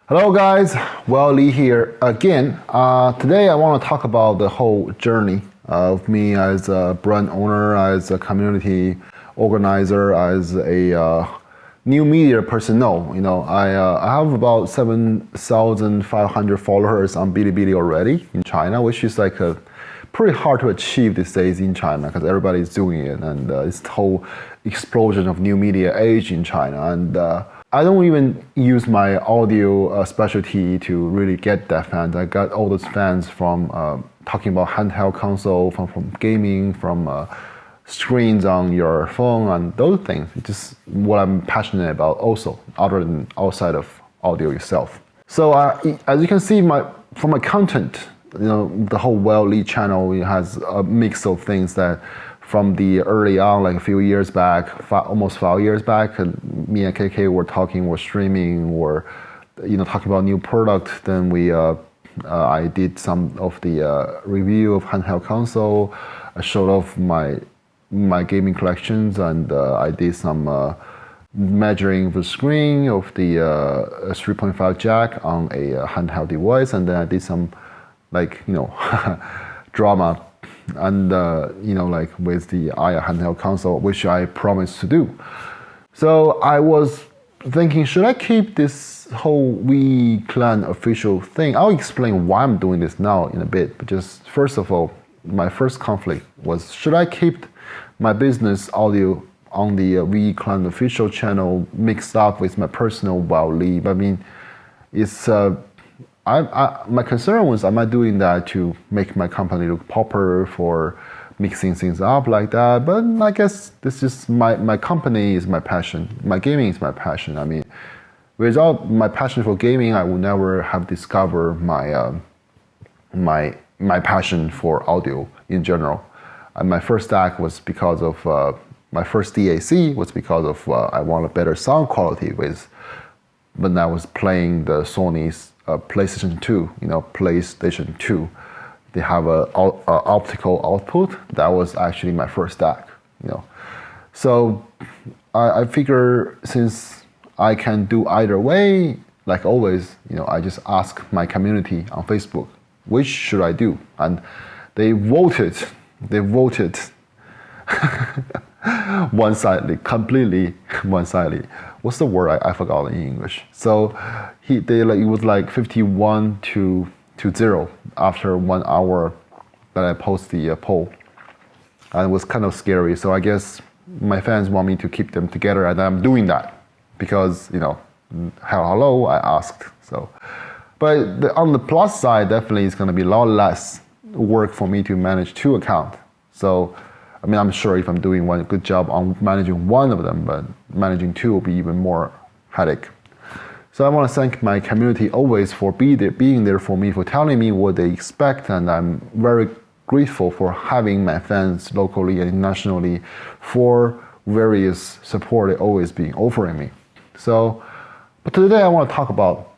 Hello guys, Well Lee here again. Today I want to talk about the whole journey of me as a brand owner, as a community organizer, as a new media personnel. I have about 7,500 followers on Bilibili already in China, which is like a pretty hard to achieve these days in China because everybody's doing it, and it's the whole explosion of new media age in China. And I don't even use my audio specialty to really get that fans. I got all those fans from talking about handheld console, from gaming, from screens on your phone, and those things. It's just what I'm passionate about also, other than outside of audio itself. So as you can see from my content, the whole Well Lee channel has a mix of things that from the early on, like a few years back, almost 5 years back, me and KK were streaming, or talking about new product. Then I did some of the review of handheld console. I showed off my gaming collections, and I did some measuring the screen of the 3.5 jack on a handheld device, and then I did some drama and like with the Aya handheld console, which I promised to do. So I was thinking, should I keep this whole WeClan official thing? I'll explain why I'm doing this now in a bit, but just first of all, my first conflict was, should I keep my business audio on the WeClan official channel mixed up with my personal Well Lee? I mean, it's my concern was, am I doing that to make my company look proper for mixing things up like that? But I guess this is my company is my passion. My gaming is my passion. I mean, without my passion for gaming, I would never have discovered my passion for audio in general. And my first DAC was because of my first DAC was because of I want a better sound quality when I was playing the Sony's PlayStation 2, PlayStation 2. They have a optical output. That was actually my first DAC, So I figure since I can do either way, like always, I just ask my community on Facebook, which should I do? And they voted one-sidedly, completely one-sidedly. What's the word? I forgot in English. So it was like 51 to 0 after 1 hour that I post the poll, and it was kind of scary. So I guess my fans want me to keep them together, and I'm doing that because hello, I asked. So, but on the plus side, definitely it's going to be a lot less work for me to manage 2 accounts. So I mean, I'm sure if I'm doing one good job on managing one of them, but managing 2 will be even more headache. So I want to thank my community always for being there for me, for telling me what they expect, and I'm very grateful for having my fans locally and internationally for various support they always been offering me. So, but today I want to talk about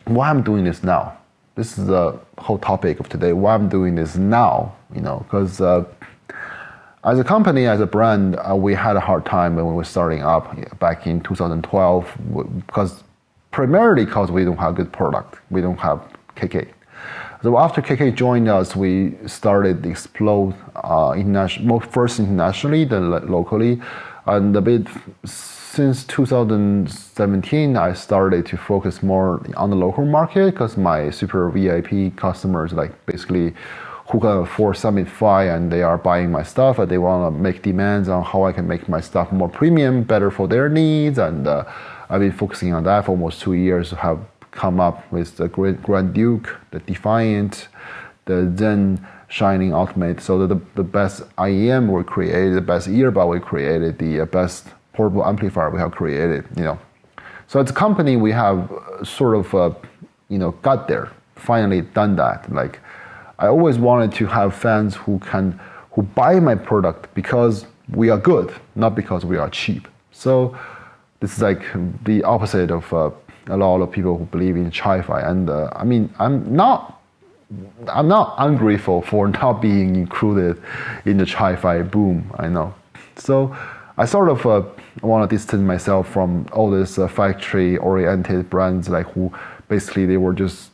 why I'm doing this now. This is the whole topic of today, why I'm doing this now, because as a company, as a brand, we had a hard time when we were starting up back in 2012, primarily because we don't have good product. We don't have KK. So after KK joined us, we started to explode first internationally, then locally. And a bit since 2017, I started to focus more on the local market because my super VIP customers, basically who can afford Summit Fi, and they are buying my stuff, and they want to make demands on how I can make my stuff more premium, better for their needs. And I've been focusing on that for almost 2 years to have come up with the Grand Duke, the Defiant, the Zen Shining Ultimate. So the best IEM we created, the best earbud we created, the best portable amplifier we have created, So as a company, we have sort of, got there, finally done that. I always wanted to have fans who buy my product because we are good, not because we are cheap. So this is like the opposite of a lot of people who believe in Chi-Fi. And I mean, I'm not ungrateful for not being included in the Chi-Fi boom, I know. So I sort of want to distance myself from all these factory-oriented brands who basically they were just,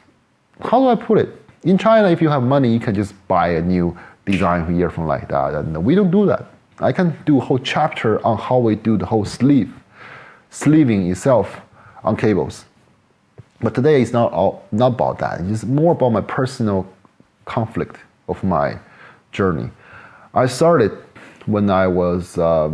how do I put it? In China, if you have money, you can just buy a new design earphone like that. And we don't do that. I can do a whole chapter on how we do the whole sleeving itself on cables. But today it's not about that. It's more about my personal conflict of my journey. I started when I was, I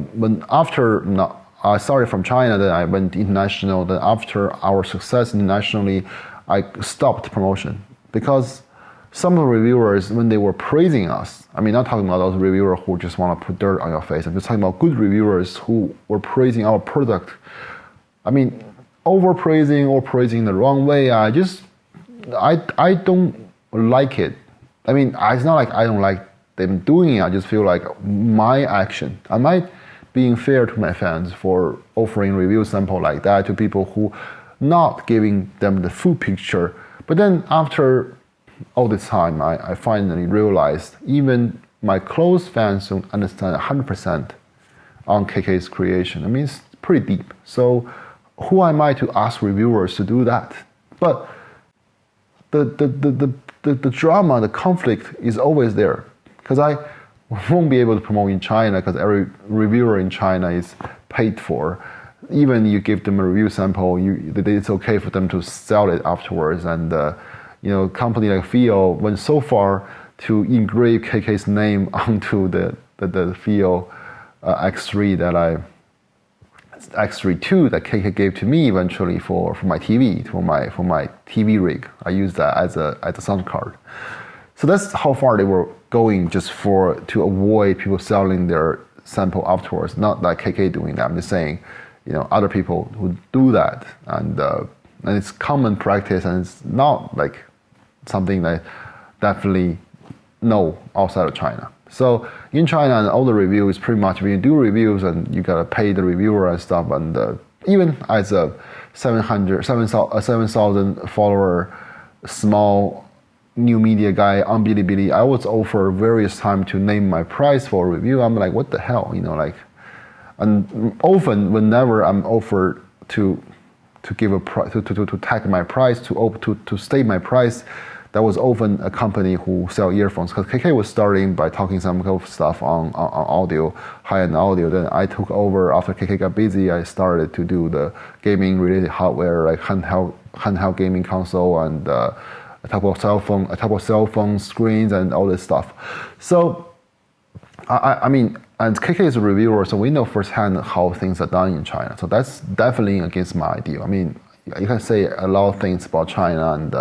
started from China, then I went international. Then after our success internationally, I stopped promotion because some of the reviewers, when they were praising us, I mean, not talking about those reviewers who just want to put dirt on your face. I'm just talking about good reviewers who were praising our product. I mean, overpraising or praising the wrong way. I don't like it. I mean, it's not like I don't like them doing it. I just feel like my action, I might being fair to my fans for offering review sample like that to people who not giving them the full picture. But then after all this time, I finally realized even my close fans don't understand 100% on KK's creation. I mean, it's pretty deep. So who am I to ask reviewers to do that? But the drama, the conflict is always there. Because I won't be able to promote in China because every reviewer in China is paid for. Even you give them a review sample, it's okay for them to sell it afterwards. And company like Feel went so far to engrave KK's name onto the Feel X3 X3 II that KK gave to me eventually for my TV, for my TV rig. I used that as a sound card. So that's how far they were going just to avoid people selling their sample afterwards. Not like KK doing that. I'm just saying, other people who do that, and it's common practice, and it's not like something that definitely no outside of China. So in China, and all the reviews pretty much when you do reviews and you gotta pay the reviewer and stuff, and even as a 7,000 follower small new media guy on Bilibili, I was offered various times to name my price for a review. I'm like, what the hell, and often whenever I'm offered to give a price, to tag my price, to state my price, that was often a company who sell earphones. Because KK was starting by talking some kind of stuff on audio, high-end audio. Then I took over after KK got busy. I started to do the gaming-related hardware, like handheld gaming console and a type of cell phone screens and all this stuff. So I mean, and KK is a reviewer, so we know firsthand how things are done in China. So that's definitely against my idea. I mean, you can say a lot of things about China, and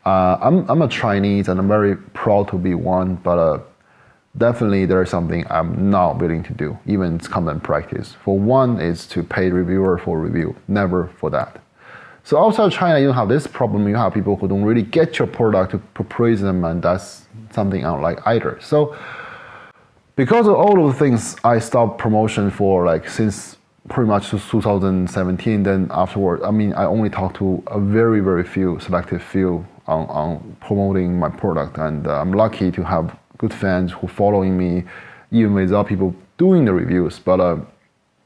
I'm a Chinese, and I'm very proud to be one. But definitely there is something I'm not willing to do, even it's common practice. For one is to pay reviewer for review, never for that. So outside China, you don't have this problem. You have people who don't really get your product to praise them, and that's something I don't like either. So because of all of the things, I stopped promotion for since pretty much 2017. Then afterward, I mean, I only talked to a very, very selective few on promoting my product. And I'm lucky to have good fans who following me, even without people doing the reviews. But at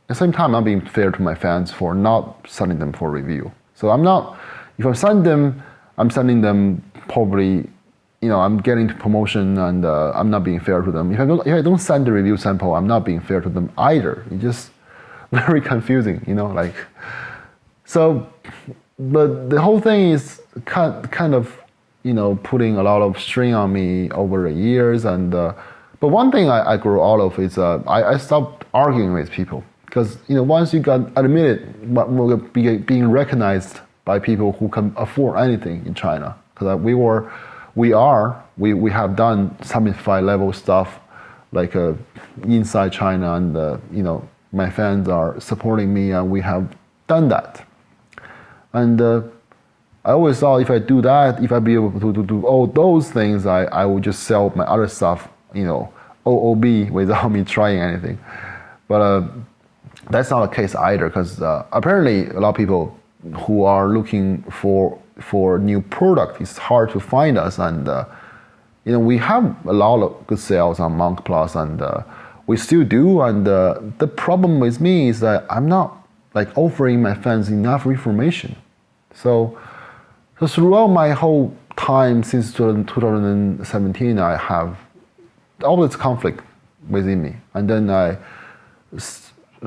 the same time, I'm being fair to my fans for not sending them for review. So if I send them, I'm sending them probably, I'm getting to promotion, and I'm not being fair to them. If I don't send the review sample, I'm not being fair to them either. It's just very confusing, So, but the whole thing is kind of, putting a lot of strain on me over the years. And but one thing I grew out of is I stopped arguing with people, because once you got admitted, being recognized by people who can afford anything in China, because we have done Summify level stuff like inside China, and my fans are supporting me, and we have done that. And I always thought if I do that, if I be able to do all those things, I would just sell my other stuff, OOB, without me trying anything. But that's not the case either, because apparently a lot of people who are looking for new product, it's hard to find us. And we have a lot of good sales on Monk Plus, and we still do. And the problem with me is that I'm not offering my fans enough information. So So throughout my whole time since 2017, I have all this conflict within me. And then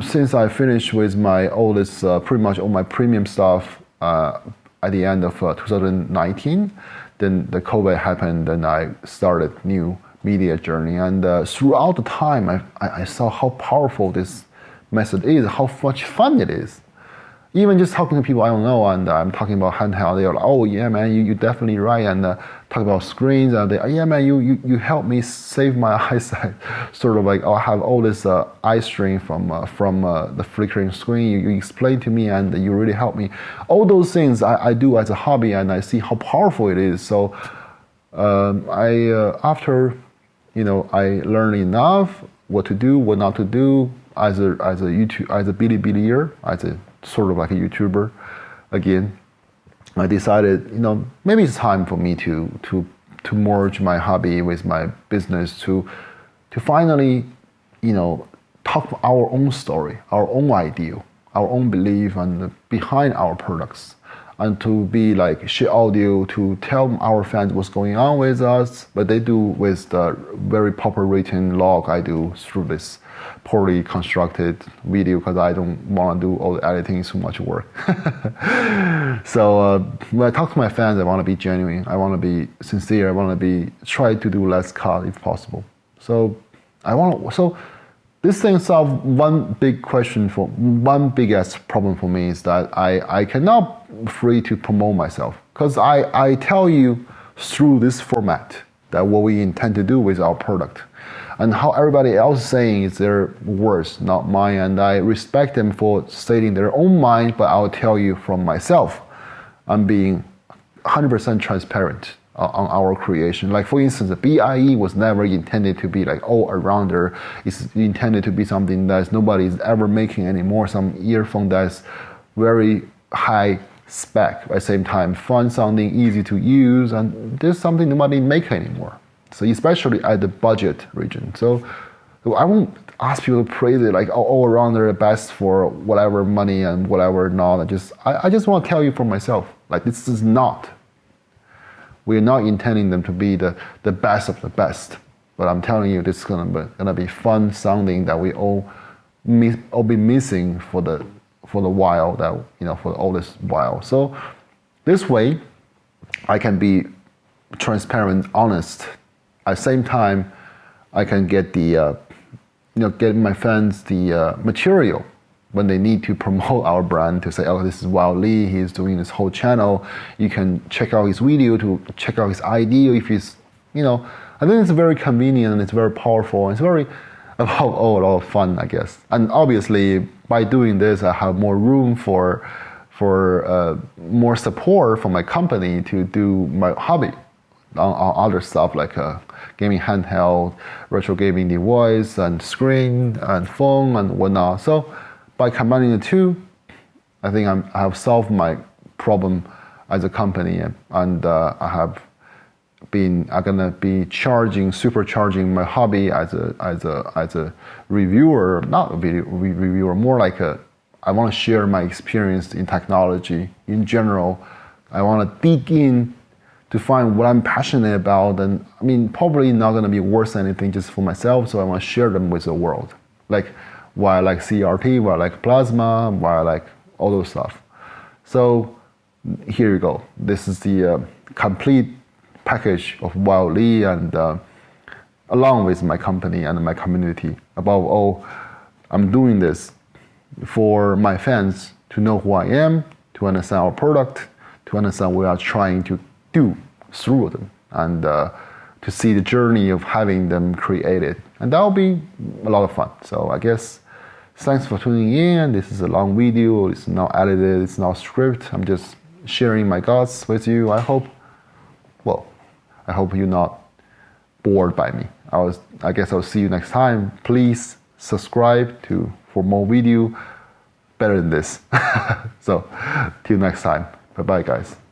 since I finished with my all this, pretty much all my premium stuff at the end of 2019, then the COVID happened and I started new media journey. And throughout the time, I saw how powerful this method is, how much fun it is. Even just talking to people I don't know, and I'm talking about handheld, they're like, oh yeah man, you're definitely right, and talk about screens, and they, oh, yeah man, you helped me save my eyesight. Sort of like, oh, I have all this eye strain from the flickering screen, you explained to me and you really helped me. All those things I do as a hobby, and I see how powerful it is. So after I learned enough what to do, what not to do as a Bilibili, as a sort of like a YouTuber, again, I decided, maybe it's time for me to merge my hobby with my business to finally, talk our own story, our own ideal, our own belief and behind our products, and to be like share audio to tell our fans what's going on with us, but they do with the very proper written log I do through this poorly constructed video, because I don't want to do all the editing, it's too much work. So when I talk to my fans, I want to be genuine, I want to be sincere, I want to try to do less cut if possible. So this thing solved one big question for one biggest problem for me, is that I cannot free to promote myself, because I tell you through this format that what we intend to do with our product, and how everybody else is saying is their words, not mine, and I respect them for stating their own mind, but I'll tell you from myself, I'm being 100% transparent on our creation. Like for instance, the BIE was never intended to be like all-arounder. It's intended to be something that nobody's ever making anymore, some earphone that's very high spec, at the same time fun sounding, easy to use, and there's something nobody make anymore. So especially at the budget region. So I won't ask people to praise it like all around they're the best for whatever money and whatever not. I just want to tell you for myself, like this is not. We're not intending them to be the best of the best, but I'm telling you this is gonna be fun sounding that we all be missing for the while, that for all this while. So this way, I can be transparent, honest. At the same time, I can get get my fans the material when they need to promote our brand, to say, oh, this is Wao Li, he's doing this whole channel. You can check out his video to check out his idea. If he's, I think it's very convenient and it's very powerful and it's very a lot of fun, I guess. And obviously, by doing this, I have more room for more support from my company to do my hobby on other stuff like gaming handheld, retro gaming device, and screen, and phone, and whatnot. So by combining the two, I think I have solved my problem as a company, and I'm gonna be supercharging my hobby as a reviewer, not a video reviewer, more like I want to share my experience in technology in general. I want to dig in to find what I'm passionate about, and I mean, probably not gonna be worth anything just for myself, so I want to share them with the world. Like why I like CRT, why I like plasma, why I like all those stuff. So here you go. This is the complete package of Wao Li, and along with my company and my community. Above all, I'm doing this for my fans to know who I am, to understand our product, to understand what we are trying to do through them, and to see the journey of having them created. And that will be a lot of fun. So I guess thanks for tuning in. This is a long video. It's not edited. It's not scripted. I'm just sharing my thoughts with you. I hope you're not bored by me. I guess I'll see you next time. Please subscribe for more video better than this. So till next time. Bye bye guys.